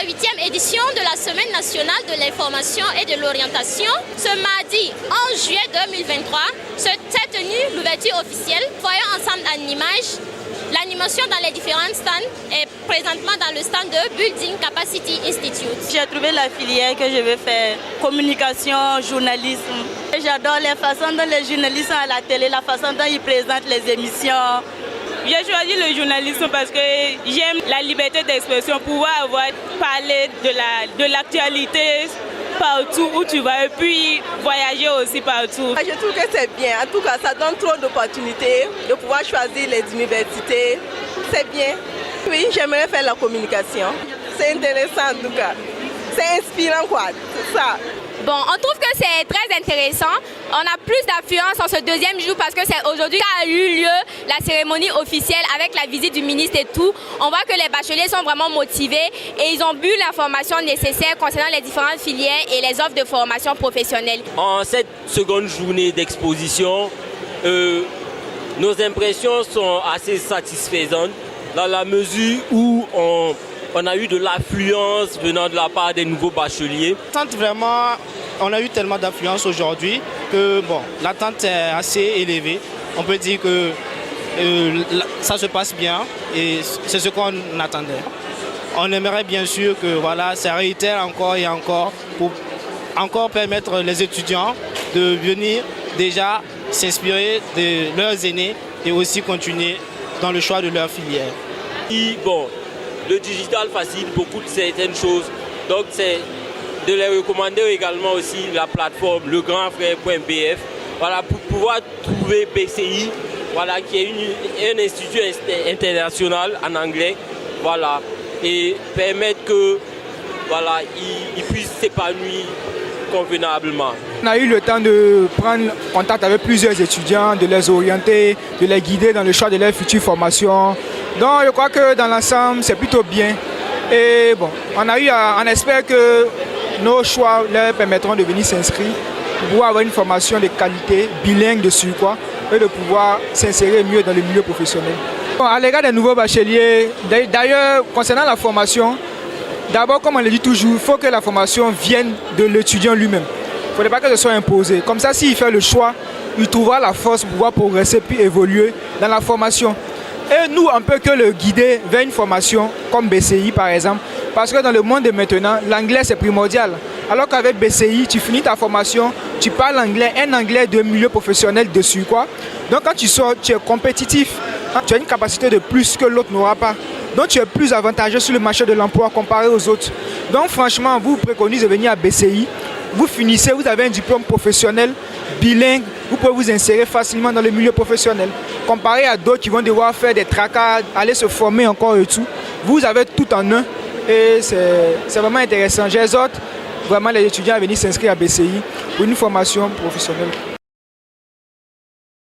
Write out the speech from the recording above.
8e édition de la Semaine nationale de l'information et de l'orientation. Ce mardi 11 juillet 2023, s'est tenue l'ouverture officielle. Voyons ensemble en image l'animation dans les différents stands et présentement dans le stand de Building Capacity Institute. J'ai trouvé la filière que je vais faire, communication, journalisme. J'adore les façons dont les journalistes sont à la télé, la façon dont ils présentent les émissions. J'ai choisi le journalisme parce que j'aime la liberté d'expression, pouvoir parler de l'actualité partout où tu vas et puis voyager aussi partout. Je trouve que c'est bien. En tout cas, ça donne trop d'opportunités de pouvoir choisir les universités. C'est bien. Oui, j'aimerais faire la communication. C'est intéressant en tout cas. C'est inspirant quoi, c'est ça. Bon, on trouve que c'est très intéressant. On a plus d'affluence en ce deuxième jour parce que c'est aujourd'hui qu'a eu lieu la cérémonie officielle avec la visite du ministre et tout. On voit que les bacheliers sont vraiment motivés et ils ont bu l'information nécessaire concernant les différentes filières et les offres de formation professionnelle. En cette seconde journée d'exposition, nos impressions sont assez satisfaisantes dans la mesure où on a eu de l'affluence venant de la part des nouveaux bacheliers. Vraiment, on a eu tellement d'affluence aujourd'hui que bon, l'attente est assez élevée. On peut dire que ça se passe bien et c'est ce qu'on attendait. On aimerait bien sûr que voilà, ça réitère encore et encore pour encore permettre les étudiants de venir déjà s'inspirer de leurs aînés et aussi continuer dans le choix de leur filière. Le digital facilite beaucoup de certaines choses, donc c'est de les recommander également aussi la plateforme legrandfrère.bf, voilà, pour pouvoir trouver BCI, voilà, qui est un institut international en anglais, voilà, et permettre que voilà, ils puissent s'épanouir convenablement. On a eu le temps de prendre contact avec plusieurs étudiants, de les orienter, de les guider dans le choix de leur future formation. Donc je crois que dans l'ensemble, c'est plutôt bien. Et bon, on espère que nos choix leur permettront de venir s'inscrire pour pouvoir avoir une formation de qualité, bilingue de surcroît, et de pouvoir s'insérer mieux dans le milieu professionnel. Bon, à l'égard des nouveaux bacheliers, d'ailleurs, concernant la formation, d'abord, comme on le dit toujours, il faut que la formation vienne de l'étudiant lui-même. Il ne faudrait pas que ce soit imposé. Comme ça, s'il fait le choix, il trouvera la force pour pouvoir progresser puis évoluer dans la formation. Et nous, on ne peut que le guider vers une formation comme BCI par exemple, parce que dans le monde de maintenant, l'anglais c'est primordial. Alors qu'avec BCI, tu finis ta formation, tu parles anglais, un anglais de milieu professionnel dessus, quoi. Donc quand tu sors, tu es compétitif, tu as une capacité de plus que l'autre n'aura pas. Donc tu es plus avantageux sur le marché de l'emploi comparé aux autres. Donc franchement, vous préconisez de venir à BCI, vous finissez, vous avez un diplôme professionnel bilingue, vous pouvez vous insérer facilement dans le milieu professionnel. Comparé à d'autres qui vont devoir faire des tracas, aller se former encore et tout, vous avez tout en un et c'est vraiment intéressant. J'exhorte vraiment les étudiants à venir s'inscrire à BCI pour une formation professionnelle.